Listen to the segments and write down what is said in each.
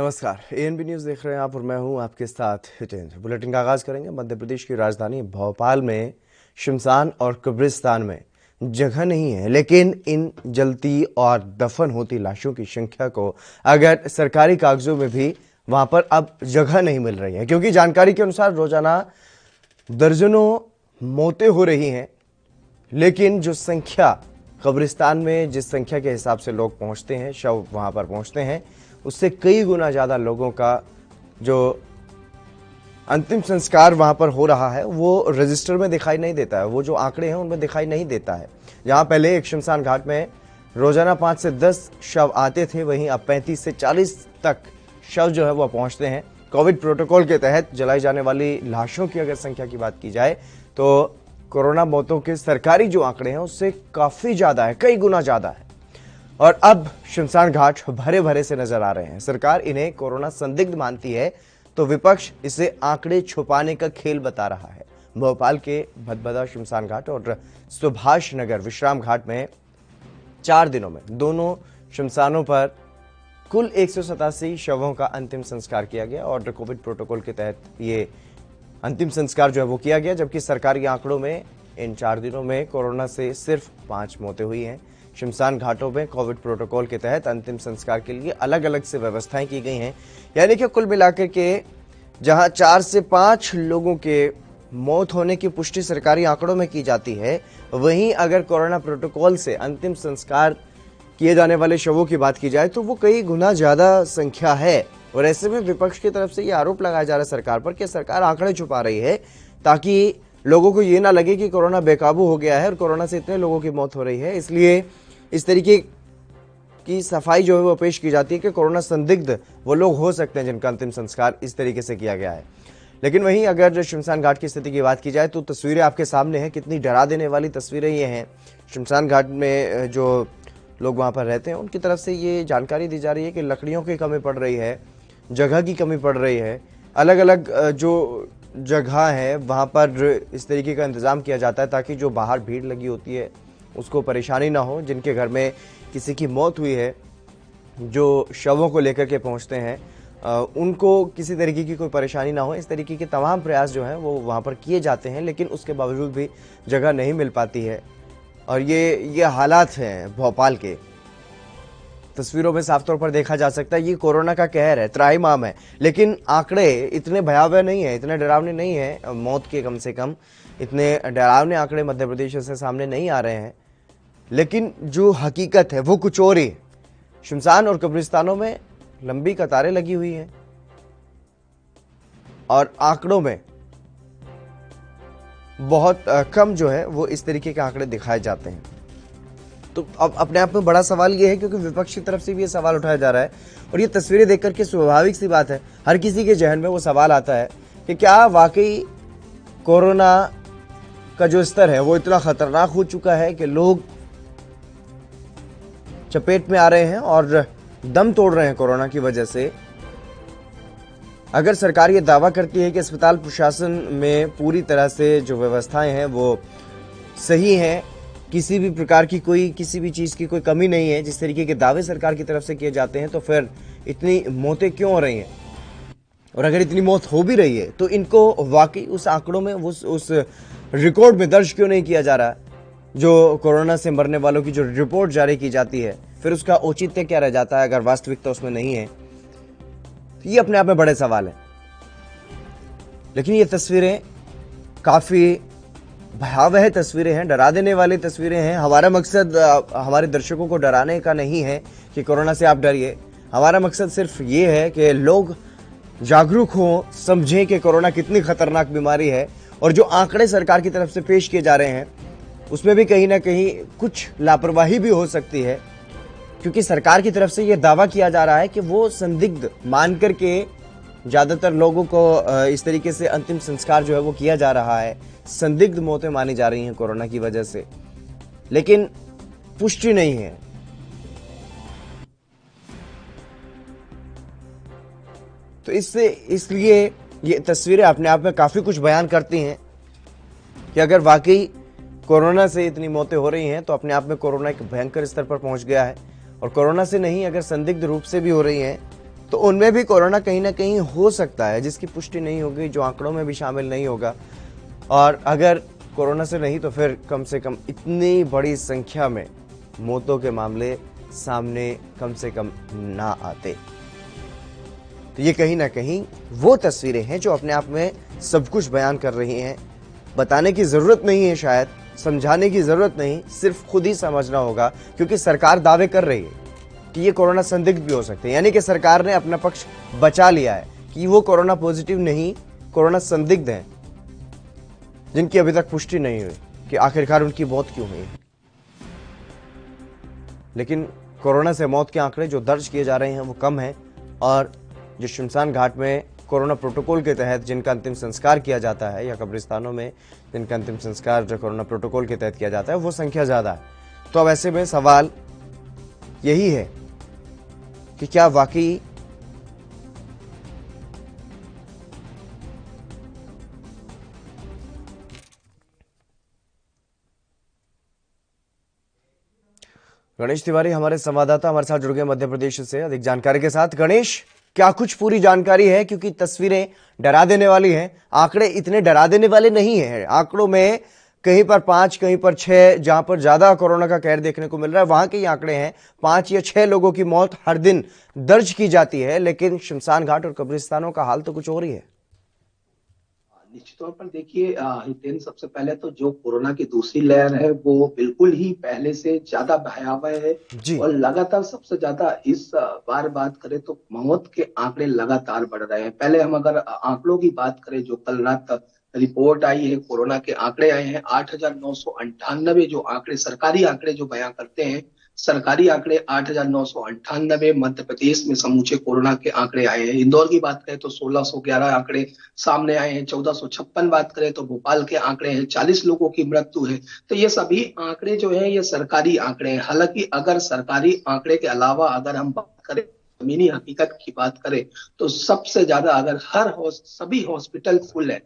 नमस्कार, ANB news देख रहे हैं आप और मैं हूं आपके साथ हितेंद्र। बुलेटिन का आगाज करेंगे। मध्य प्रदेश की राजधानी भोपाल में शमशान और कब्रिस्तान में जगह नहीं है, लेकिन इन जलती और दफन होती लाशों की संख्या को अगर सरकारी कागजों में भी वहां पर अब जगह नहीं मिल रही है, क्योंकि जानकारी के अनुसार रोजाना दर्जनों मौतें हो रही हैं, लेकिन जो संख्या कब्रिस्तान में जिस संख्या के हिसाब से लोग पहुंचते हैं, शव वहां पर पहुंचते हैं, उससे कई गुना ज्यादा लोगों का जो अंतिम संस्कार वहां पर हो रहा है वो रजिस्टर में दिखाई नहीं देता है। वो जो आंकड़े हैं उनमें दिखाई नहीं देता है। जहां पहले एक शमशान घाट में रोजाना 5 से 10 शव आते थे, वहीं अब 35 से 40 तक शव जो है वो पहुंचते हैं। कोविड प्रोटोकॉल के तहत जलाई जाने वाली लाशों की अगर संख्या की बात की जाए तो कोरोना मौतों के सरकारी जो आंकड़े हैं उससे काफी ज्यादा है, कई गुना ज्यादा है। और अब शमशान घाट भरे भरे से नजर आ रहे हैं। सरकार इन्हें कोरोना संदिग्ध मानती है तो विपक्ष इसे आंकड़े छुपाने का खेल बता रहा है। भोपाल के भदभदा शमशान घाट और सुभाष नगर विश्राम घाट में 4 दिनों में दोनों शमशानों पर कुल 187 शवों का अंतिम संस्कार किया गया और कोविड प्रोटोकॉल के तहत ये अंतिम संस्कार जो है वो किया गया, जबकि सरकारी आंकड़ों में इन 4 दिनों में कोरोना से सिर्फ 5 मौतें हुई हैं। शमशान घाटों में कोविड प्रोटोकॉल के तहत अंतिम संस्कार के लिए अलग अलग से व्यवस्थाएं की गई हैं, यानी कि कुल मिलाकर के जहां 4 से 5 लोगों के मौत होने की पुष्टि सरकारी आंकड़ों में की जाती है, वहीं अगर कोरोना प्रोटोकॉल से अंतिम संस्कार किए जाने वाले शवों की बात की जाए तो वो कई गुना ज्यादा संख्या है। और ऐसे में विपक्ष की तरफ से ये आरोप लगाया जा रहा है सरकार पर कि सरकार आंकड़े छुपा रही है ताकि लोगों को ये ना लगे कि कोरोना बेकाबू हो गया है और कोरोना से इतने लोगों की मौत हो रही है। इसलिए इस तरीके की सफाई जो है वो पेश की जाती है कि कोरोना संदिग्ध वो लोग हो सकते हैं जिनका अंतिम संस्कार इस तरीके से किया गया है। लेकिन वहीं अगर शमशान घाट की स्थिति की बात की जाए तो तस्वीरें आपके सामने हैं। कितनी डरा देने वाली तस्वीरें ये हैं। शमशान घाट में जो लोग वहाँ पर रहते हैं उनकी तरफ से ये जानकारी दी जा रही है कि लकड़ियों की कमी पड़ रही है, जगह की कमी पड़ रही है। अलग अलग जो जगह है वहाँ पर इस तरीके का इंतज़ाम किया जाता है ताकि जो बाहर भीड़ लगी होती है उसको परेशानी ना हो। जिनके घर में किसी की मौत हुई है, जो शवों को लेकर के पहुँचते हैं, उनको किसी तरीके की कोई परेशानी ना हो, इस तरीके के तमाम प्रयास जो हैं वो वहाँ पर किए जाते हैं, लेकिन उसके बावजूद भी जगह नहीं मिल पाती है। और ये हालात हैं भोपाल के। तस्वीरों में साफ तौर पर देखा जा सकता है ये कोरोना का कहर है, त्राहिमाम है, लेकिन आंकड़े इतने भयावह नहीं है, इतने डरावने नहीं है। मौत के कम से कम इतने डरावने आंकड़े मध्य प्रदेश से सामने नहीं आ रहे हैं, लेकिन जो हकीकत है वो कुछ और ही है। शमशान और कब्रिस्तानों में लंबी कतारें लगी हुई हैं और आंकड़ों में बहुत कम जो है वो इस तरीके के आंकड़े दिखाए जाते हैं। तो अब अपने आप में बड़ा सवाल ये है, क्योंकि विपक्ष की तरफ से भी ये सवाल उठाया जा रहा है और ये तस्वीरें देख करके स्वाभाविक सी बात है, हर किसी के जहन में वो सवाल आता है कि क्या वाकई कोरोना का जो स्तर है वो इतना खतरनाक हो चुका है कि लोग चपेट में आ रहे हैं और दम तोड़ रहे हैं कोरोना की वजह से। अगर सरकार ये दावा करती है कि अस्पताल प्रशासन में पूरी तरह से जो व्यवस्थाएं हैं वो सही हैं, किसी भी प्रकार की किसी भी चीज़ की कोई कमी नहीं है, जिस तरीके के दावे सरकार की तरफ से किए जाते हैं, तो फिर इतनी मौतें क्यों हो रही हैं? और अगर इतनी मौत हो भी रही है तो इनको वाकई उस आंकड़ों में उस रिकॉर्ड में दर्ज क्यों नहीं किया जा रहा? जो कोरोना से मरने वालों की जो रिपोर्ट जारी की जाती है, फिर उसका औचित्य क्या रह जाता है अगर वास्तविकता उसमें नहीं है? ये अपने आप में बड़े सवाल है। लेकिन ये तस्वीरें काफ़ी भयावह तस्वीरें हैं, डरा देने वाली तस्वीरें हैं। हमारा मकसद हमारे दर्शकों को डराने का नहीं है कि कोरोना से आप डरिए। हमारा मकसद सिर्फ ये है कि लोग जागरूक हों, समझें कि कोरोना कितनी खतरनाक बीमारी है। और जो आंकड़े सरकार की तरफ से पेश किए जा रहे हैं उसमें भी कहीं ना कहीं कुछ लापरवाही भी हो सकती है, क्योंकि सरकार की तरफ से यह दावा किया जा रहा है कि वो संदिग्ध मान करके ज़्यादातर लोगों को इस तरीके से अंतिम संस्कार जो है वो किया जा रहा है। संदिग्ध मौतें मानी जा रही हैं कोरोना की वजह से, लेकिन पुष्टि नहीं है। तो इसलिए ये तस्वीरें अपने आप में काफ़ी कुछ बयान करती हैं कि अगर वाकई कोरोना से इतनी मौतें हो रही हैं तो अपने आप में कोरोना एक भयंकर स्तर पर पहुंच गया है। और कोरोना से नहीं, अगर संदिग्ध रूप से भी हो रही हैं तो उनमें भी कोरोना कहीं ना कहीं हो सकता है, जिसकी पुष्टि नहीं होगी, जो आंकड़ों में भी शामिल नहीं होगा। और अगर कोरोना से नहीं तो फिर कम से कम इतनी बड़ी संख्या में मौतों के मामले सामने कम से कम ना आते। तो ये कहीं ना कहीं वो तस्वीरें हैं जो अपने आप में सब कुछ बयान कर रही हैं। बताने की जरूरत नहीं है, शायद समझाने की जरूरत नहीं, सिर्फ खुद ही समझना होगा, क्योंकि सरकार दावे कर रही है कि ये कोरोना संदिग्ध भी हो सकते हैं। यानी कि सरकार ने अपना पक्ष बचा लिया है कि वो कोरोना पॉजिटिव नहीं, कोरोना संदिग्ध हैं, जिनकी अभी तक पुष्टि नहीं हुई कि आखिरकार उनकी मौत क्यों हुई। लेकिन कोरोना से मौत के आंकड़े जो दर्ज किए जा रहे हैं वो कम है, और जो शमशान घाट में कोरोना प्रोटोकॉल के तहत जिनका अंतिम संस्कार किया जाता है, या कब्रिस्तानों में जिनका अंतिम संस्कार जो कोरोना प्रोटोकॉल के तहत किया जाता है, वो संख्या ज्यादा है। तो अब ऐसे में सवाल यही है कि क्या वाकई गणेश तिवारी हमारे संवाददाता हमारे साथ जुड़ गए मध्य प्रदेश से अधिक जानकारी के साथ। गणेश, क्या कुछ पूरी जानकारी है? क्योंकि तस्वीरें डरा देने वाली हैं, आंकड़े इतने डरा देने वाले नहीं हैं। आंकड़ों में कहीं पर 5, कहीं पर 6, जहां पर ज्यादा कोरोना का कहर देखने को मिल रहा है वहां के ये आंकड़े हैं। 5 या 6 लोगों की मौत हर दिन दर्ज की जाती है, लेकिन शमशान घाट और कब्रिस्तानों का हाल तो कुछ और ही है। निश्चित तौर पर देखिए हितेन, सबसे पहले तो जो कोरोना की दूसरी लहर है वो बिल्कुल ही पहले से ज्यादा भयावह है। जी। और लगातार सबसे ज्यादा इस बार बात करें तो मौत के आंकड़े लगातार बढ़ रहे हैं। पहले हम अगर आंकड़ों की बात करें, जो कल रात रिपोर्ट आई है, कोरोना के आंकड़े आए हैं 8,998। जो आंकड़े सरकारी आंकड़े जो बयां करते हैं, सरकारी आंकड़े 8,998 मध्य प्रदेश में समूचे कोरोना के आंकड़े आए हैं। इंदौर की बात करें तो 1,611 आंकड़े सामने आए हैं। 1,456 बात करें तो भोपाल के आंकड़े हैं, 40 लोगों की मृत्यु है। तो ये सभी आंकड़े जो है ये सरकारी आंकड़े हैं। हालांकि अगर सरकारी आंकड़े के अलावा अगर हम बात करें, जमीनी हकीकत की बात करें, तो सबसे ज्यादा अगर सभी हॉस्पिटल फुल है,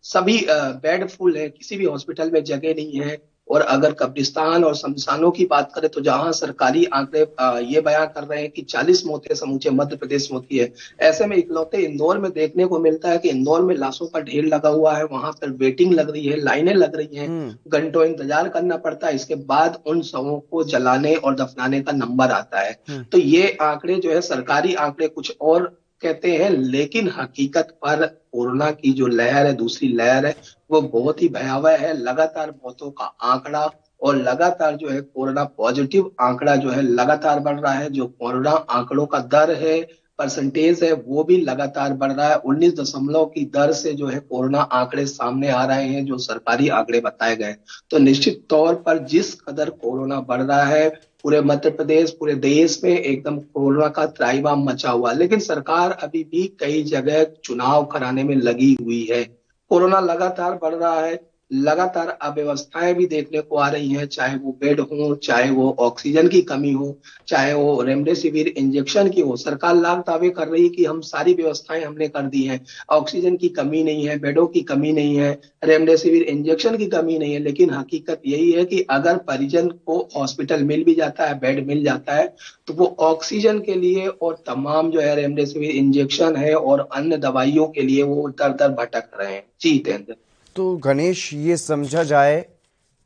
सभी बेड फुल है, किसी भी हॉस्पिटल में जगह नहीं है। और अगर कब्रिस्तान और शमशानों की बात करें तो जहां सरकारी आंकड़े ये बयां कर रहे हैं कि 40 मौतें समूचे मध्य प्रदेश में होती है, ऐसे में इकलौते इंदौर में देखने को मिलता है कि इंदौर में लाशों का ढेर लगा हुआ है। वहां पर वेटिंग लग रही है, लाइनें लग रही हैं, घंटों इंतजार करना पड़ता है। इसके बाद उन शवों को जलाने और दफनाने का नंबर आता है। तो ये आंकड़े जो है सरकारी आंकड़े कुछ और कहते हैं, लेकिन हकीकत पर कोरोना की जो लहर है, दूसरी लहर है, वो बहुत ही भयावह है। लगातार मौतों का आंकड़ा और लगातार जो है कोरोना पॉजिटिव आंकड़ा जो है लगातार बढ़ रहा है। जो कोरोना आंकड़ों का दर है, परसेंटेज है, वो भी लगातार बढ़ रहा है। 19 की दर से जो है कोरोना आंकड़े सामने आ रहे हैं, जो सरकारी आंकड़े बताए गए। तो निश्चित तौर पर जिस कदर कोरोना बढ़ रहा है, पूरे मध्य प्रदेश, पूरे देश में एकदम कोरोना का त्राइमाम मचा हुआ, लेकिन सरकार अभी भी कई जगह चुनाव कराने में लगी हुई है। कोरोना लगातार बढ़ रहा है, लगातार अव्यवस्थाएं भी देखने को आ रही हैं, चाहे वो बेड हो, चाहे वो ऑक्सीजन की कमी हो, चाहे वो रेमडेसिविर इंजेक्शन की हो। सरकार लाख दावे कर रही है कि हम सारी व्यवस्थाएं हमने कर दी हैं, ऑक्सीजन की कमी नहीं है, बेडों की कमी नहीं है, रेमडेसिविर इंजेक्शन की कमी नहीं है। लेकिन हकीकत यही है कि अगर परिजन को हॉस्पिटल मिल भी जाता है, बेड मिल जाता है, तो वो ऑक्सीजन के लिए और तमाम जो है रेमडेसिविर इंजेक्शन है और अन्य दवाइयों के लिए वो दर दर भटक रहे हैं। जी तेंद्र। तो गणेश, ये समझा जाए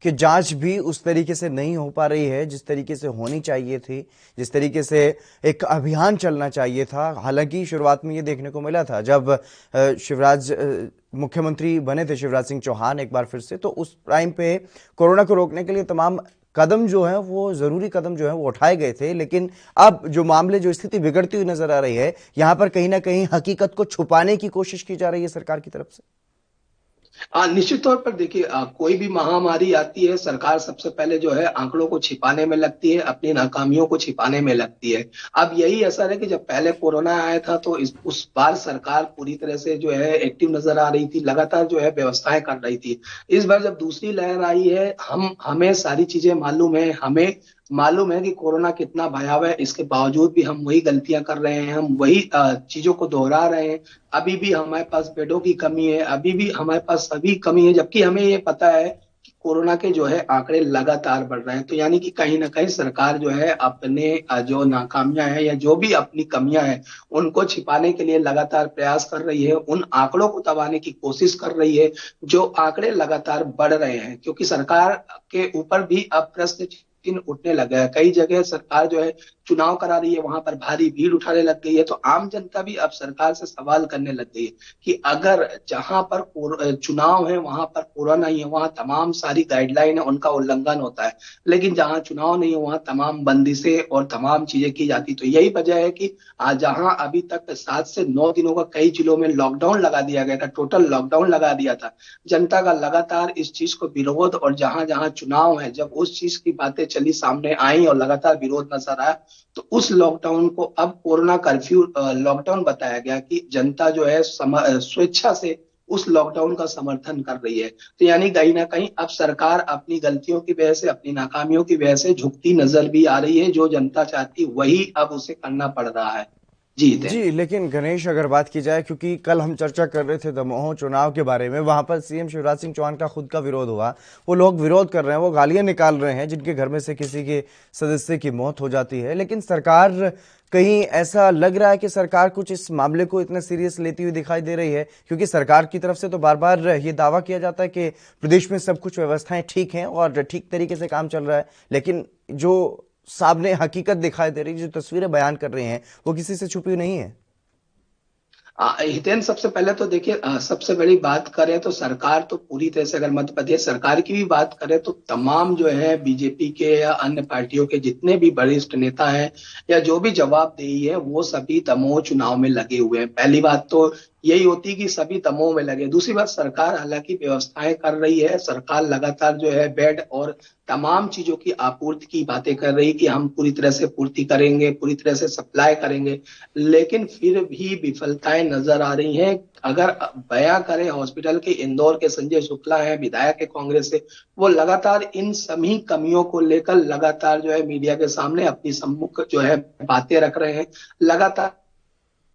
कि जांच भी उस तरीके से नहीं हो पा रही है जिस तरीके से होनी चाहिए थी, जिस तरीके से एक अभियान चलना चाहिए था। हालांकि शुरुआत में ये देखने को मिला था जब मुख्यमंत्री बने थे शिवराज सिंह चौहान एक बार फिर से, तो उस टाइम पे कोरोना को रोकने के लिए तमाम कदम जो है वो जरूरी कदम जो है वो उठाए गए थे। लेकिन अब जो मामले, जो स्थिति बिगड़ती हुई नजर आ रही है, यहां पर कहीं ना कहीं हकीकत को छुपाने की कोशिश की जा रही है सरकार की तरफ से। निश्चित तौर पर देखिए, कोई भी महामारी आती है, सरकार सबसे पहले जो है आंकड़ों को छिपाने में लगती है, अपनी नाकामियों को छिपाने में लगती है। अब यही असर है कि जब पहले कोरोना आया था तो उस बार सरकार पूरी तरह से जो है एक्टिव नजर आ रही थी, लगातार जो है व्यवस्थाएं कर रही थी। इस बार जब दूसरी लहर आई है, हमें सारी चीजें मालूम है, हमें मालूम है कि कोरोना कितना भयावह है। इसके बावजूद भी हम वही गलतियां कर रहे हैं, हम वही चीजों को दोहरा रहे हैं। अभी भी हमारे पास बेडों की कमी है, अभी भी हमारे पास सभी कमी है, जबकि हमें ये पता है कि कोरोना के जो है आंकड़े लगातार बढ़ रहे हैं। तो यानी कि कहीं ना कहीं सरकार जो है अपने जो नाकामियां हैं या जो भी अपनी कमियां हैं उनको छिपाने के लिए लगातार प्रयास कर रही है, उन आंकड़ों को दबाने की कोशिश कर रही है जो आंकड़े लगातार बढ़ रहे हैं। क्योंकि सरकार के ऊपर भी अब प्रश्न चिन्ह उठने लगा है। कई जगह सरकार जो है चुनाव करा रही है, वहां पर भारी भीड़ उठाने लग गई है। तो आम जनता भी अब सरकार से सवाल करने लग गई है कि अगर जहां पर चुनाव है वहां पर कोरोना नहीं है, वहां तमाम सारी गाइडलाइन है उनका उल्लंघन होता है, लेकिन जहां चुनाव नहीं है वहां तमाम बंदिशें और तमाम चीजें की जाती। तो यही वजह है कि जहां अभी तक 7 से 9 दिनों का कई जिलों में लॉकडाउन लगा दिया गया था, टोटल लॉकडाउन लगा दिया था, जनता का लगातार इस चीज को विरोध, और जहां जहां चुनाव है जब उस चीज की बातें चली सामने आई और लगातार विरोध नजर आया, तो उस लॉकडाउन को अब कोरोना कर्फ्यू लॉकडाउन बताया गया कि जनता जो है स्वेच्छा से उस लॉकडाउन का समर्थन कर रही है। तो यानी कहीं ना कहीं अब सरकार अपनी गलतियों की वजह से, अपनी नाकामियों की वजह से झुकती नजर भी आ रही है। जो जनता चाहती वही अब उसे करना पड़ रहा है। जी जी, लेकिन गणेश अगर बात की जाए, क्योंकि कल हम चर्चा कर रहे थे दमोह चुनाव के बारे में, वहां पर सीएम शिवराज सिंह चौहान का खुद का विरोध हुआ। वो लोग विरोध कर रहे हैं, वो गालियां निकाल रहे हैं जिनके घर में से किसी के सदस्य की मौत हो जाती है। लेकिन सरकार, कहीं ऐसा लग रहा है कि सरकार कुछ इस मामले को इतना सीरियस लेती हुई दिखाई दे रही है? क्योंकि सरकार की तरफ से तो बार बार ये दावा किया जाता है कि प्रदेश में सब कुछ व्यवस्थाएं ठीक हैं और ठीक तरीके से काम चल रहा है, लेकिन जो सामने हकीकत दिखाई दे रही, जो तस्वीरें बयान कर रही हैं, वो किसी से छुपी हुई नहीं है। हितेन, सबसे पहले तो देखिए, सबसे बड़ी बात करें तो सरकार तो पूरी तरह से, अगर मध्य प्रदेश सरकार की भी बात करें तो तमाम जो है बीजेपी के या अन्य पार्टियों के जितने भी वरिष्ठ नेता हैं या जो भी जवाबदेही है वो सभी दमोह चुनाव में लगे हुए हैं। पहली बात तो यही होती कि सभी दमोह में लगे। दूसरी बात, सरकार हालांकि व्यवस्थाएं कर रही है, सरकार लगातार जो है बेड और तमाम चीजों की आपूर्ति की बातें कर रही कि हम पूरी तरह से पूर्ति करेंगे, पूरी तरह से सप्लाई करेंगे, लेकिन फिर भी विफलताएं नजर आ रही हैं। अगर बयां करें हॉस्पिटल के इंदौर के संजय शुक्ला हैं, विधायक है कांग्रेस से, वो लगातार इन सभी कमियों को लेकर लगातार जो है मीडिया के सामने अपनी सम्मुख जो है बातें रख रहे हैं। लगातार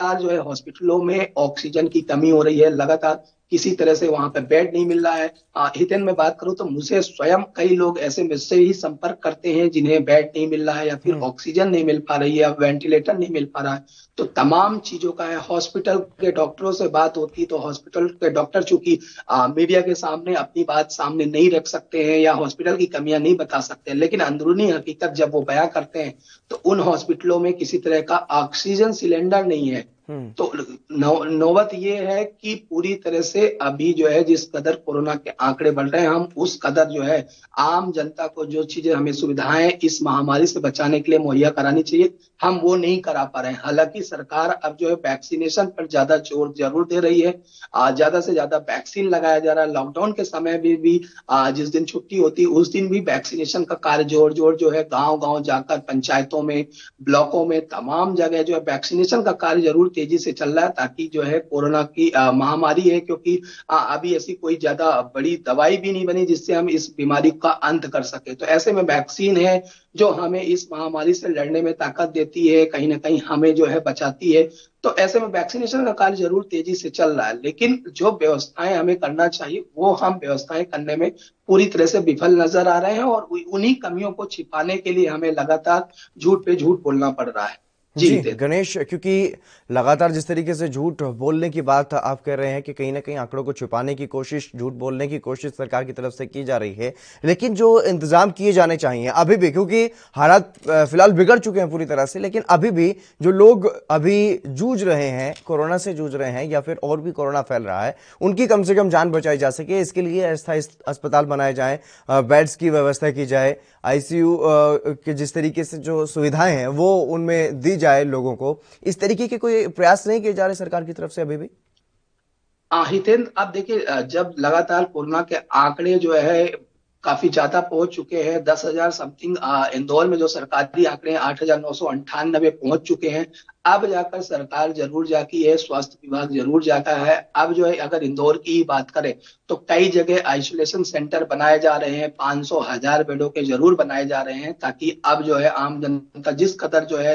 जो है हॉस्पिटलों में ऑक्सीजन की कमी हो रही है, लगातार किसी तरह से वहां पे बेड नहीं मिल रहा है। हितेन, में बात करूं तो मुझे स्वयं कई लोग ऐसे मुझसे ही संपर्क करते हैं जिन्हें बेड नहीं मिल रहा है या फिर ऑक्सीजन नहीं मिल पा रही है या वेंटिलेटर नहीं मिल पा रहा है। तो तमाम चीजों का है। हॉस्पिटल के डॉक्टरों से बात होती तो हॉस्पिटल के डॉक्टर चूंकि मीडिया के सामने अपनी बात सामने नहीं रख सकते हैं या हॉस्पिटल की कमियां नहीं बता सकते हैं, लेकिन अंदरूनी हकीकत जब वो बयां करते हैं तो उन हॉस्पिटलों में किसी तरह का ऑक्सीजन सिलेंडर नहीं है। तो नौबत ये है कि पूरी तरह से अभी जो है जिस कदर कोरोना के आंकड़े बढ़ रहे हैं, हम उस कदर जो है आम जनता को जो चीजें, हमें सुविधाएं इस महामारी से बचाने के लिए मुहैया करानी चाहिए, हम वो नहीं करा पा रहे हैं। हालांकि सरकार अब जो है वैक्सीनेशन पर ज्यादा जोर जरूर दे रही है, ज्यादा से ज्यादा वैक्सीन लगाया जा रहा है। लॉकडाउन के समय में भी जिस दिन छुट्टी होती उस दिन भी वैक्सीनेशन का कार्य जोर जोर जो है गांव गांव जाकर, पंचायतों में, ब्लॉकों में, तमाम जगह जो है वैक्सीनेशन का कार्य जरूर तेजी से चल रहा है, ताकि जो है कोरोना की महामारी है, क्योंकि अभी ऐसी कोई ज्यादा बड़ी दवाई भी नहीं बनी जिससे हम इस बीमारी का अंत कर सके। तो ऐसे में वैक्सीन है जो हमें इस महामारी से लड़ने में ताकत देती है, कहीं ना कहीं हमें जो है बचाती है। तो ऐसे में वैक्सीनेशन का कार्य जरूर तेजी से चल रहा है, लेकिन जो व्यवस्थाएं हमें करना चाहिए वो हम व्यवस्थाएं करने में पूरी तरह से विफल नजर आ रहे हैं, और उन्हीं कमियों को छिपाने के लिए हमें लगातार झूठ पे झूठ बोलना पड़ रहा है। जी जी गणेश, क्योंकि लगातार जिस तरीके से झूठ बोलने की बात आप कह रहे हैं कि कहीं ना कहीं आंकड़ों को छुपाने की कोशिश, झूठ बोलने की कोशिश सरकार की तरफ से की जा रही है, लेकिन जो इंतजाम किए जाने चाहिए अभी भी, क्योंकि हालात फिलहाल बिगड़ चुके हैं पूरी तरह से, लेकिन अभी भी जो लोग अभी जूझ रहे हैं, कोरोना से जूझ रहे हैं या फिर और भी कोरोना फैल रहा है, उनकी कम से कम जान बचाई जा सके, इसके लिए अस्थायी अस्पताल बनाए जाए, बेड्स की व्यवस्था की जाए, आईसीयू के जिस तरीके से जो सुविधाएं हैं वो उनमें दी जाए लोगों को, इस तरीके के कोई प्रयास नहीं किए जा रहे सरकार की तरफ से अभी भी? हितेंद्र, अब देखिए, जब लगातार कोरोना के आंकड़े जो है काफी ज्यादा पहुंच चुके हैं, 10,000 समथिंग, इंदौर में जो सरकारी आंकड़े 8,998 पहुंच चुके हैं। अब जाकर सरकार जरूर जागी है, स्वास्थ्य विभाग जरूर जागा है। अब जो है अगर इंदौर की ही बात करें तो कई जगह आइसोलेशन सेंटर बनाए जा रहे हैं, 500 1000 बेडों के जरूर बनाए जा रहे हैं, ताकि अब जो है आम जनता जिस कदर जो है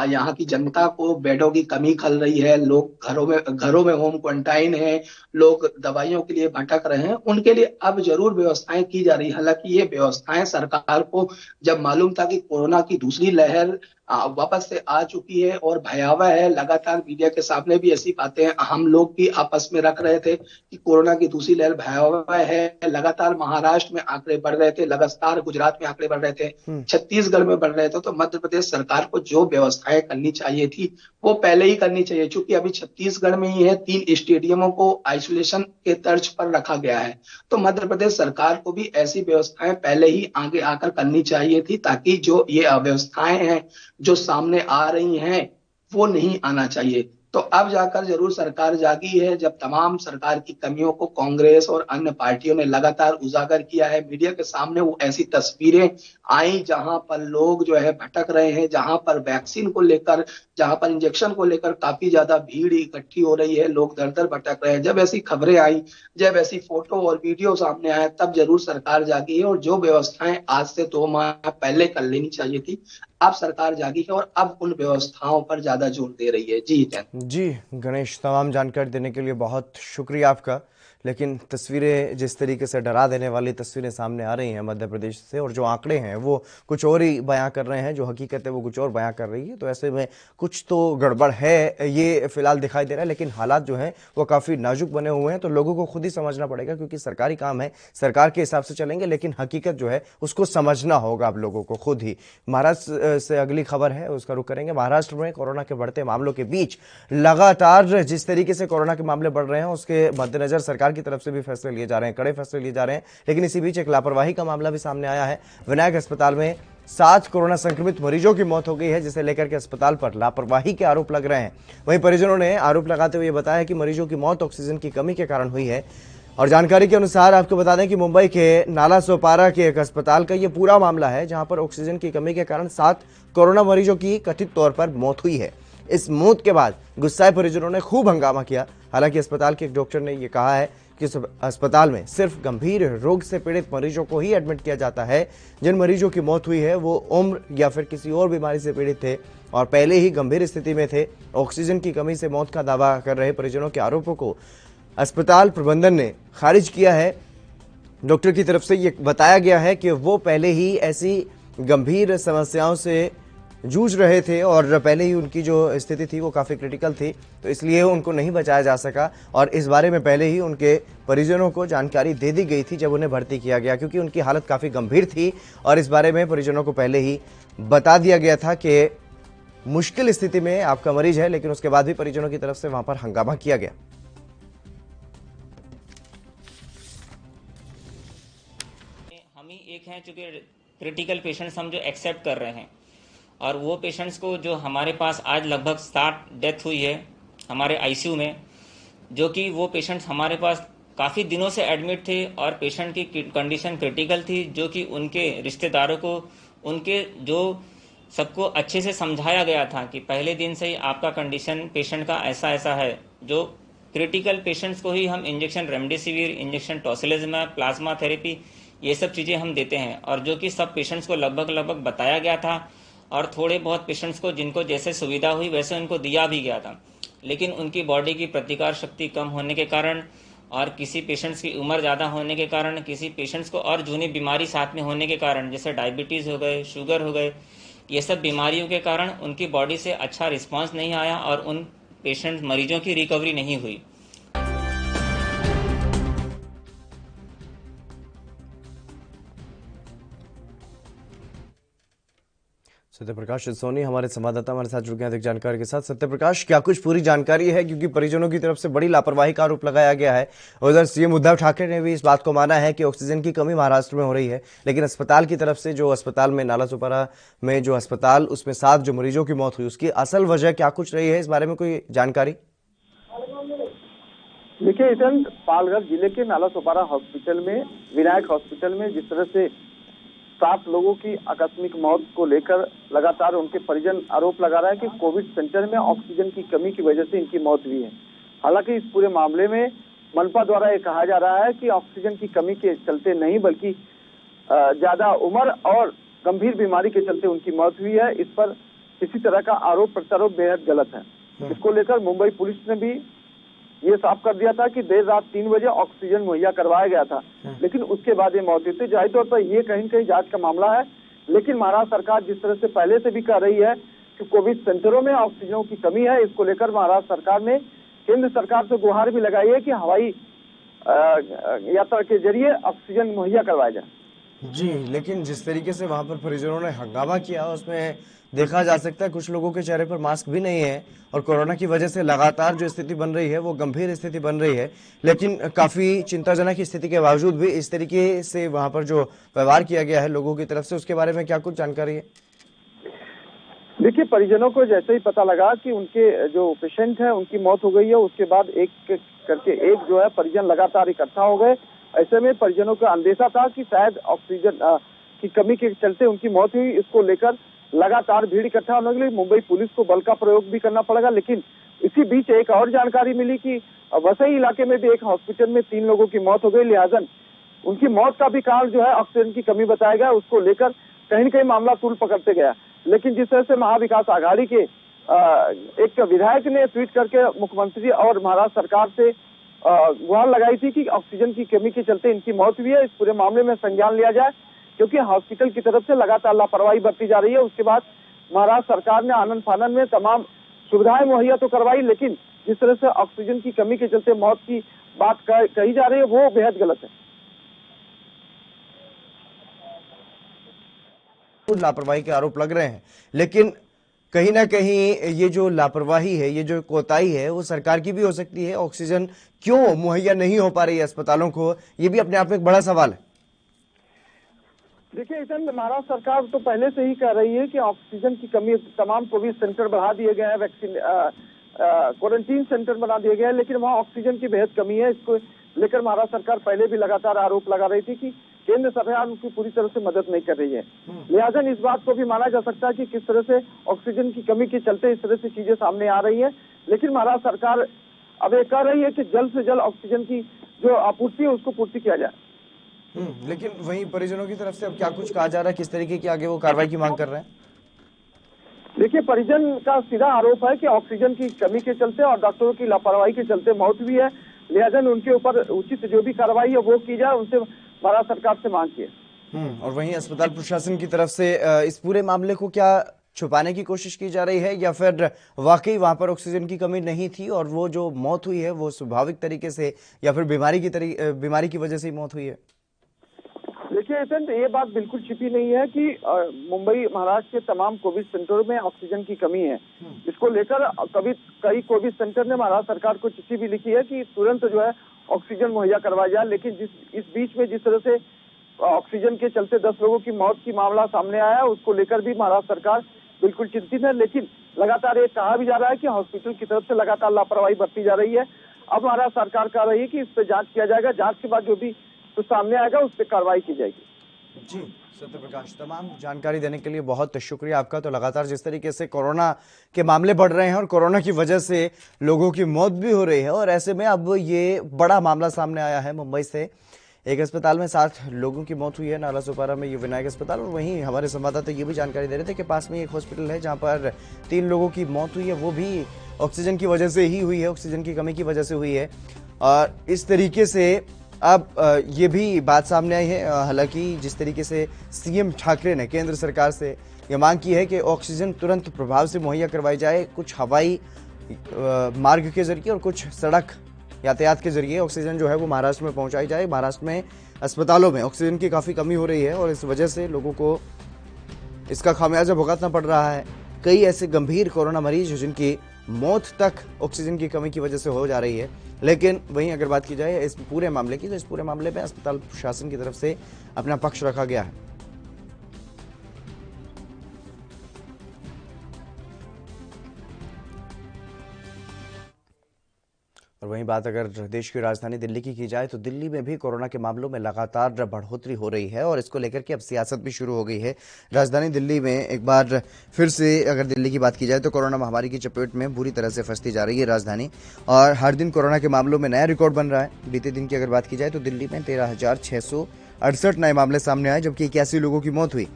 यहाँ की जनता को बेडों की कमी खल रही है, लोग घरों में होम क्वारंटाइन है, लोग दवाइयों के लिए भटक रहे हैं, उनके लिए अब जरूर व्यवस्थाएं की जा रही है। हालांकि ये व्यवस्थाएं सरकार को जब मालूम था कि कोरोना की दूसरी लहर वापस से आ चुकी है और भयावह है, लगातार मीडिया के सामने भी ऐसी बातें हम लोग भी आपस में रख रहे थे कि कोरोना की दूसरी लहर भयावह है। लगातार महाराष्ट्र में आंकड़े बढ़ रहे थे, लगातार गुजरात में आंकड़े बढ़ रहे थे, छत्तीसगढ़ में बढ़ रहे थे। तो मध्य प्रदेश सरकार को जो व्यवस्थाएं करनी चाहिए थी वो पहले ही करनी चाहिए, क्योंकि अभी छत्तीसगढ़ में ही है 3 स्टेडियमों को आइसोलेशन के तर्ज पर रखा गया है। तो मध्य प्रदेश सरकार को भी ऐसी व्यवस्थाएं पहले ही आगे आकर करनी चाहिए थी, ताकि जो ये अव्यवस्थाएं हैं जो सामने आ रही हैं वो नहीं आना चाहिए। तो अब जाकर जरूर सरकार जागी है, जब तमाम सरकार की कमियों को कांग्रेस और अन्य पार्टियों ने लगातार उजागर किया है। मीडिया के सामने वो ऐसी तस्वीरें आई जहां पर लोग जो है भटक रहे हैं, जहां पर वैक्सीन को लेकर, जहां पर इंजेक्शन को लेकर काफी ज्यादा भीड़ इकट्ठी हो रही है, लोग दर दर भटक रहे हैं। जब ऐसी खबरें आई, जब ऐसी फोटो और वीडियो सामने आया, तब जरूर सरकार जागी है और जो व्यवस्थाएं आज से 2 माह पहले कर लेनी चाहिए थी, अब सरकार जागी है और अब उन व्यवस्थाओं पर ज्यादा जोर दे रही है। जी हितेंद्र। जी गणेश, तमाम जानकारी देने के लिए बहुत शुक्रिया आपका। लेकिन तस्वीरें जिस तरीके से डरा देने वाली तस्वीरें सामने आ रही हैं मध्य प्रदेश से, और जो आंकड़े हैं वो कुछ और ही बयां कर रहे हैं, जो हकीकत है वो कुछ और बयां कर रही है, तो ऐसे में कुछ तो गड़बड़ है, ये फिलहाल दिखाई दे रहा है। लेकिन हालात जो हैं वो काफ़ी नाजुक बने हुए हैं, तो लोगों को खुद ही समझना पड़ेगा, क्योंकि सरकारी काम है, सरकार के हिसाब से चलेंगे, लेकिन हकीकत जो है उसको समझना होगा आप लोगों को खुद ही। महाराष्ट्र से अगली खबर है, उसका रुख करेंगे। महाराष्ट्र में कोरोना के बढ़ते मामलों के बीच लगातार जिस तरीके से कोरोना के मामले बढ़ रहे हैं, उसके मद्देनजर सरकार की तरफ से भी फैसले लिए जा रहे हैं, कड़े फैसले लिए जा रहे हैं। लेकिन इसी बीच एक लापरवाही का मामला भी सामने आया है। विनायक अस्पताल में 7 कोरोना संक्रमित मरीजों की मौत हो गई है, जिसे लेकर के अस्पताल पर लापरवाही के आरोप लग रहे हैं। वहीं परिजनों ने आरोप लगाते हुए बताया कि मरीजों की मौत ऑक्सीजन की कमी के कारण हुई है। और जानकारी के अनुसार आपको बता दें कि मुंबई के नाला सोपारा के एक अस्पताल का यह पूरा मामला है, जहां पर ऑक्सीजन की कमी के कारण 7 कोरोना मरीजों की कथित तौर पर मौत हुई है। इस मौत के बाद गुस्साए परिजनों ने खूब हंगामा किया। हालांकि अस्पताल के एक डॉक्टर ने यह कहा है कि इस अस्पताल में सिर्फ गंभीर रोग से पीड़ित मरीजों को ही एडमिट किया जाता है। जिन मरीजों की मौत हुई है वो उम्र या फिर किसी और बीमारी से पीड़ित थे और पहले ही गंभीर स्थिति में थे। ऑक्सीजन की कमी से मौत का दावा कर रहे परिजनों के आरोपों को अस्पताल प्रबंधन ने खारिज किया है। डॉक्टर की तरफ से ये बताया गया है कि वो पहले ही ऐसी गंभीर समस्याओं से जूझ रहे थे और पहले ही उनकी जो स्थिति थी वो काफ़ी क्रिटिकल थी, तो इसलिए उनको नहीं बचाया जा सका। और इस बारे में पहले ही उनके परिजनों को जानकारी दे दी गई थी जब उन्हें भर्ती किया गया, क्योंकि उनकी हालत काफ़ी गंभीर थी और इस बारे में परिजनों को पहले ही बता दिया गया था कि मुश्किल स्थिति में आपका मरीज है। लेकिन उसके बाद भी परिजनों की तरफ से वहां पर हंगामा किया गया। हम ही एक हैं चूँकि क्रिटिकल पेशेंट्स हम जो एक्सेप्ट कर रहे हैं, और वो पेशेंट्स को जो हमारे पास आज लगभग 60 डेथ हुई है हमारे आईसीयू में, जो कि वो पेशेंट्स हमारे पास काफ़ी दिनों से एडमिट थे और पेशेंट की कंडीशन क्रिटिकल थी, जो कि उनके रिश्तेदारों को, उनके जो सबको अच्छे से समझाया गया था कि पहले दिन से ही आपका कंडीशन पेशेंट का ऐसा ऐसा है। जो क्रिटिकल पेशेंट्स को ही हम injection remdesivir, injection tocilizumab, plasma therapy, ये सब चीज़ें हम देते हैं, और जो कि सब पेशेंट्स को लगभग बताया गया था, और थोड़े बहुत पेशेंट्स को जिनको जैसे सुविधा हुई वैसे उनको दिया भी गया था। लेकिन उनकी बॉडी की प्रतिकार शक्ति कम होने के कारण, और किसी पेशेंट्स की उम्र ज़्यादा होने के कारण, किसी पेशेंट्स को और जूनी बीमारी साथ में होने के कारण, जैसे डायबिटीज़ हो गए, शुगर हो गए, ये सब बीमारियों के कारण उनकी बॉडी से अच्छा रिस्पांस नहीं आया और उन पेशेंट मरीजों की रिकवरी नहीं हुई। सत्यप्रकाश सोनी हमारे संवाददाता हमारे साथ जुड़ गए अधिक जानकारी के साथ। सत्यप्रकाश, क्या कुछ पूरी जानकारी है, क्योंकि परिजनों की तरफ से बड़ी लापरवाही का आरोप लगाया गया है। उधर सीएम उद्धव ठाकरे ने भी इस बात को माना है कि ऑक्सीजन की कमी महाराष्ट्र में हो रही है, लेकिन अस्पताल की तरफ से जो अस्पताल में नाला सोपारा में जो अस्पताल, उसमें 7 जो मरीजों की मौत हुई, उसकी असल वजह क्या कुछ रही है, इस बारे में कोई जानकारी? देखिए इधर पालघर जिले के नाला सोपारा हॉस्पिटल में, विनायक हॉस्पिटल में जिस तरह से 7 लोगों की आकस्मिक मौत को लेकर लगातार उनके परिजन आरोप लगा रहा है कि कोविड सेंटर में ऑक्सीजन की कमी की वजह से इनकी मौत हुई है। हालांकि इस पूरे मामले में मनपा द्वारा ये कहा जा रहा है कि ऑक्सीजन की कमी के चलते नहीं, बल्कि ज्यादा उम्र और गंभीर बीमारी के चलते उनकी मौत हुई है। इस पर किसी तरह का आरोप प्रत्यारोप बेहद गलत है। इसको लेकर मुंबई पुलिस ने भी ये साफ कर दिया था कि देर रात 3 बजे ऑक्सीजन मुहैया करवाया गया था, लेकिन उसके बाद ये मौत हुई थी। जाहिर तौर पर ये कहीं न कहीं जांच का मामला है, लेकिन महाराष्ट्र सरकार जिस तरह से पहले से भी कह रही है कि कोविड सेंटरों में ऑक्सीजन की कमी है, इसको लेकर महाराष्ट्र सरकार ने केंद्र सरकार से गुहार भी लगाई है कि हवाई यात्रा के जरिए ऑक्सीजन मुहैया करवाया जाए। जी, लेकिन जिस तरीके से वहां पर परिजनों ने हंगामा किया, उसमें देखा जा सकता है कुछ लोगों के चेहरे पर मास्क भी नहीं है और कोरोना की वजह से लगातार जो स्थिति बन रही है वो गंभीर स्थिति बन रही है। लेकिन काफी चिंताजनक स्थिति के बावजूद भी इस तरीके से वहां पर जो व्यवहार किया गया है लोगों की तरफ से, उसके बारे में क्या कुछ जानकारी है? देखिए, परिजनों को जैसे ही पता लगा कि उनके जो पेशेंट है उनकी मौत हो गई है, उसके बाद एक करके एक जो है परिजन लगातार इकट्ठा हो गए। ऐसे में परिजनों को अंदेशा था कि शायद ऑक्सीजन की कमी के चलते उनकी मौत हुई। इसको लेकर लगातार भीड़ इकट्ठा होने के लिए मुंबई पुलिस को बल का प्रयोग भी करना पड़ेगा। लेकिन इसी बीच एक और जानकारी मिली कि वसई इलाके में भी एक हॉस्पिटल में 3 लोगों की मौत हो गई। लिहाजा उनकी मौत का भी कारण जो है ऑक्सीजन की कमी बताया गया। उसको लेकर कहीं न कहीं मामला तूल पकड़ते गया। लेकिन जिस तरह से महाविकास आघाड़ी के एक विधायक ने ट्वीट करके मुख्यमंत्री और महाराष्ट्र सरकार से गुहार लगाई थी कि ऑक्सीजन की कमी के चलते इनकी मौत हुई है, इस पूरे मामले में संज्ञान लिया जाए, क्योंकि हॉस्पिटल की तरफ से लगातार लापरवाही बरती जा रही है। उसके बाद महाराष्ट्र सरकार ने आनंद फानन में तमाम सुविधाएं मुहैया तो करवाई, लेकिन जिस तरह से ऑक्सीजन की कमी के चलते मौत की बात कही जा रही है वो बेहद गलत है। लापरवाही के आरोप लग रहे हैं, लेकिन कहीं ना कहीं ये जो लापरवाही है, ये जो कोताही है, वो सरकार की भी हो सकती है। ऑक्सीजन क्यों मुहैया नहीं हो पा रही है अस्पतालों को, ये भी अपने आप में एक बड़ा सवाल है। देखिए, इधर महाराष्ट्र सरकार तो पहले से ही कह रही है कि ऑक्सीजन की कमी, तमाम कोविड सेंटर बढ़ा दिए गए हैं, वैक्सीन क्वारंटीन सेंटर बना दिए गए हैं, लेकिन वहाँ ऑक्सीजन की बेहद कमी है। इसको लेकर महाराष्ट्र सरकार पहले भी लगातार आरोप लगा रही थी कि केंद्र सरकार उनकी पूरी तरह से मदद नहीं कर रही है। लिहाजा इस बात को भी माना जा सकता है कि किस तरह से ऑक्सीजन की कमी के चलते इस तरह से चीजें सामने आ रही है। लेकिन महाराष्ट्र सरकार अब ये कह रही है कि जल्द से जल्द ऑक्सीजन की जो आपूर्ति है उसको पूर्ति किया जाए। लेकिन वहीं परिजनों की तरफ से अब क्या कुछ कहा जा रहा है, किस तरीके की आगे वो कार्रवाई की मांग कर रहे हैं? देखिए, परिजन का सीधा आरोप है कि ऑक्सीजन की कमी के चलते और डॉक्टरों की लापरवाही के चलते मौत हुई है। लिहाजा उनके ऊपर उचित जो भी कार्रवाई है वो की जाए, उनसे महाराष्ट्र सरकार से मांग की है। और वहीं अस्पताल प्रशासन की तरफ से इस पूरे मामले को क्या छुपाने की कोशिश की जा रही है, या फिर वाकई वहां पर ऑक्सीजन की कमी नहीं थी और वो जो मौत हुई है वो स्वाभाविक तरीके से या फिर बीमारी की वजह से ही मौत हुई है? देखिए यशवंत, ये बात बिल्कुल छिपी नहीं है कि मुंबई महाराष्ट्र के तमाम कोविड सेंटरों में ऑक्सीजन की कमी है। इसको लेकर कई कोविड सेंटर ने महाराष्ट्र सरकार को चिट्ठी भी लिखी है कि तुरंत जो है ऑक्सीजन मुहैया करवाया जाए। लेकिन इस बीच में जिस तरह से ऑक्सीजन के चलते 10 लोगों की मौत की मामला सामने आया है, उसको लेकर भी महाराष्ट्र सरकार बिल्कुल चिंतित है। लेकिन लगातार ये कहा भी जा रहा है कि हॉस्पिटल की तरफ से लगातार लापरवाही बरती जा रही है। अब महाराष्ट्र सरकार कह रही है कि इस पर जांच किया जाएगा, जांच के बाद जो भी तो सामने आएगा उस पर कार्रवाई की जाएगी। जी सत्य प्रकाश, तमाम जानकारी देने के लिए बहुत शुक्रिया आपका। तो लगातार जिस तरीके से कोरोना के मामले बढ़ रहे हैं और कोरोना की वजह से लोगों की मौत भी हो रही है, और ऐसे में अब ये बड़ा मामला सामने आया है मुंबई से। एक अस्पताल में 7 लोगों की मौत हुई है, नाला सोपारा में ये विनायक अस्पताल। और वहीं हमारे संवाददाता ये भी जानकारी दे रहे थे कि पास में एक हॉस्पिटल है जहाँ पर 3 लोगों की मौत हुई है, वो भी ऑक्सीजन की वजह से ही हुई है, ऑक्सीजन की कमी की वजह से हुई है। और इस तरीके से अब ये भी बात सामने आई है, हालांकि जिस तरीके से सीएम ठाकरे ने केंद्र सरकार से ये मांग की है कि ऑक्सीजन तुरंत प्रभाव से मुहैया करवाई जाए, कुछ हवाई मार्ग के जरिए और कुछ सड़क यातायात के जरिए ऑक्सीजन जो है वो महाराष्ट्र में पहुंचाई जाए। महाराष्ट्र में अस्पतालों में ऑक्सीजन की काफ़ी कमी हो रही है और इस वजह से लोगों को इसका खामियाजा भुगतना पड़ रहा है। कई ऐसे गंभीर कोरोना मरीज हैं जिनकी मौत तक ऑक्सीजन की कमी की वजह से हो जा रही है। लेकिन वहीं अगर बात की जाए इस पूरे मामले की, तो इस पूरे मामले में अस्पताल प्रशासन की तरफ से अपना पक्ष रखा गया है। और वहीं बात अगर देश की राजधानी दिल्ली की जाए तो दिल्ली में भी कोरोना के मामलों में लगातार बढ़ोतरी हो रही है और इसको लेकर के अब सियासत भी शुरू हो गई है। राजधानी दिल्ली में एक बार फिर से अगर दिल्ली की बात की जाए तो कोरोना महामारी की चपेट में बुरी तरह से फंसती जा रही है राजधानी, और हर दिन कोरोना के मामलों में नया रिकॉर्ड बन रहा है। बीते दिन की अगर बात की जाए तो दिल्ली में 13,668 नए मामले सामने आए, जबकि 81 लोगों की मौत हुई।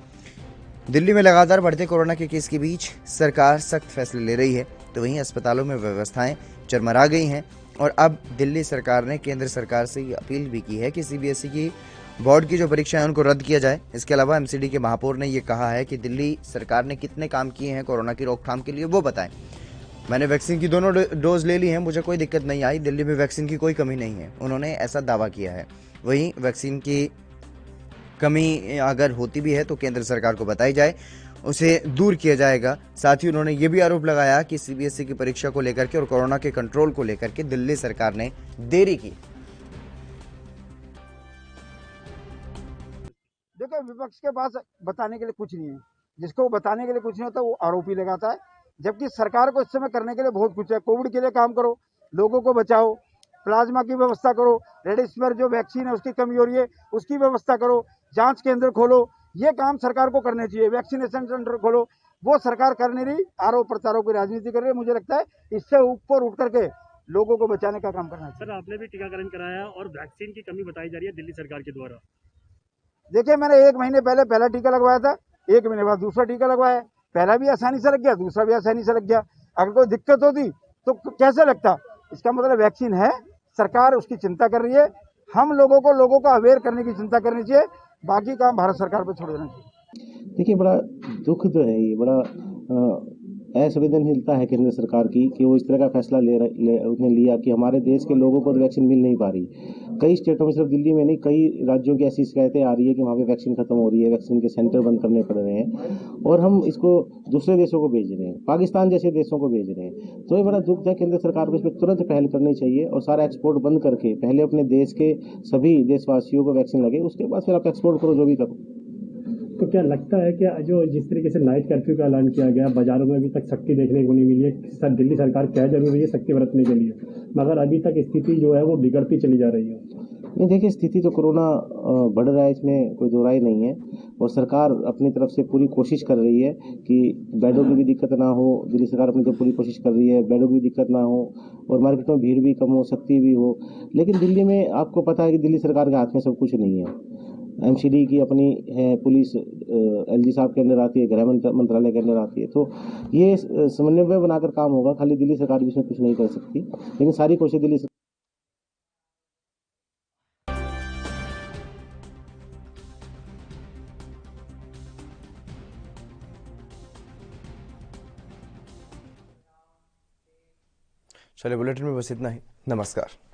दिल्ली में लगातार बढ़ते कोरोना के केस के बीच सरकार सख्त फैसले ले रही है, तो वहीं अस्पतालों में व्यवस्थाएं चरमरा गई हैं। और अब दिल्ली सरकार ने केंद्र सरकार से ये अपील भी की है कि सीबीएसई की बोर्ड की जो परीक्षाएं उनको रद्द किया जाए। इसके अलावा एमसीडी के महापौर ने ये कहा है कि दिल्ली सरकार ने कितने काम किए हैं कोरोना की रोकथाम के लिए वो बताएं। मैंने वैक्सीन की दोनों डोज ले ली हैं, मुझे कोई दिक्कत नहीं आई, दिल्ली में वैक्सीन की कोई कमी नहीं है, उन्होंने ऐसा दावा किया है। वहीं वैक्सीन की कमी अगर होती भी है तो केंद्र सरकार को बताई जाए, उसे दूर किया जाएगा। साथ ही उन्होंने ये भी आरोप लगाया कि सीबीएसई की परीक्षा को लेकर के और कोरोना के कंट्रोल को लेकर के दिल्ली सरकार ने देरी की। देखो, विपक्ष के पास बताने के लिए कुछ नहीं है, जिसको बताने के लिए कुछ नहीं होता वो आरोप ही लगाता है, जबकि सरकार को इस समय करने के लिए बहुत कुछ है। कोविड के लिए काम करो, लोगों को बचाओ, प्लाज्मा की व्यवस्था करो, रेमडेसिविर जो वैक्सीन है उसकी कमी हो रही है उसकी व्यवस्था करो, जांच केंद्र खोलो, ये काम सरकार को करने चाहिए। वैक्सीनेशन सेंटर खोलो, वो सरकार कर नहीं रही, आरोप प्रत्यारोप की राजनीति कर रही है। मुझे लगता है इससे ऊपर उठ करके लोगों को बचाने का काम करना चाहिए। सर, आपने भी टीकाकरण कराया और वैक्सीन की कमी बताई जा रही है दिल्ली सरकार के द्वारा। देखिए, मैंने 1 महीने पहले पहला टीका लगवाया था, 1 महीने बाद दूसरा टीका लगवाया। पहला भी आसानी से लग गया, दूसरा भी आसानी से लग गया। अगर कोई दिक्कत होती तो कैसे लगता? इसका मतलब वैक्सीन है, सरकार उसकी चिंता कर रही है। हम लोगों को अवेयर करने की चिंता करनी चाहिए, बाकी काम भारत सरकार पर छोड़ देना चाहिए। देखिए, बड़ा दुख तो है, ये बड़ा असंवेदनशीलता है केंद्र सरकार की कि वो इस तरह का फैसला उसने लिया कि हमारे देश के लोगों को वैक्सीन मिल नहीं पा रही। कई स्टेटों में, सिर्फ दिल्ली में नहीं, कई राज्यों की ऐसी शिकायतें आ रही है कि वहाँ पे वैक्सीन खत्म हो रही है, वैक्सीन के सेंटर बंद करने पड़ रहे हैं और हम इसको दूसरे देशों को भेज रहे हैं, पाकिस्तान जैसे देशों को भेज रहे हैं। तो ये बड़ा दुख है। केंद्र सरकार को इस पर तुरंत पहल करनी चाहिए और सारा एक्सपोर्ट बंद करके पहले अपने देश के सभी देशवासियों को वैक्सीन लगे, उसके बाद फिर आप एक्सपोर्ट करो, जो भी करो। तो क्या लगता है कि जो जिस तरीके से नाइट कर्फ्यू का ऐलान किया गया, बाजारों में अभी तक सख्ती देखने को नहीं मिली है। सर, दिल्ली सरकार कह जरूरी है सख्ती बरतने के लिए, मगर अभी तक स्थिति जो है वो बिगड़ती चली जा रही है। नहीं, देखिए, स्थिति तो कोरोना बढ़ रहा है, इसमें कोई दो राय नहीं है और सरकार अपनी तरफ से पूरी कोशिश कर रही है कि बेडों की भी दिक्कत ना हो। दिल्ली सरकार अपनी तरफ पूरी कोशिश कर रही है, बेडों की भी दिक्कत ना हो और मार्केट में भीड़ भी कम हो, सख्ती भी हो। लेकिन दिल्ली में आपको पता है कि दिल्ली सरकार के हाथ में सब कुछ नहीं है। एमसीडी की अपनी है, पुलिस एलजी साहब के अंदर आती है, गृह मंत्रालय के अंदर आती है। तो ये समन्वय बनाकर काम होगा, खाली दिल्ली सरकार भी इसमें कुछ नहीं कर सकती, लेकिन सारी कोशिश दिल्ली सरकार। चलिए, बुलेटिन में बस इतना ही। नमस्कार।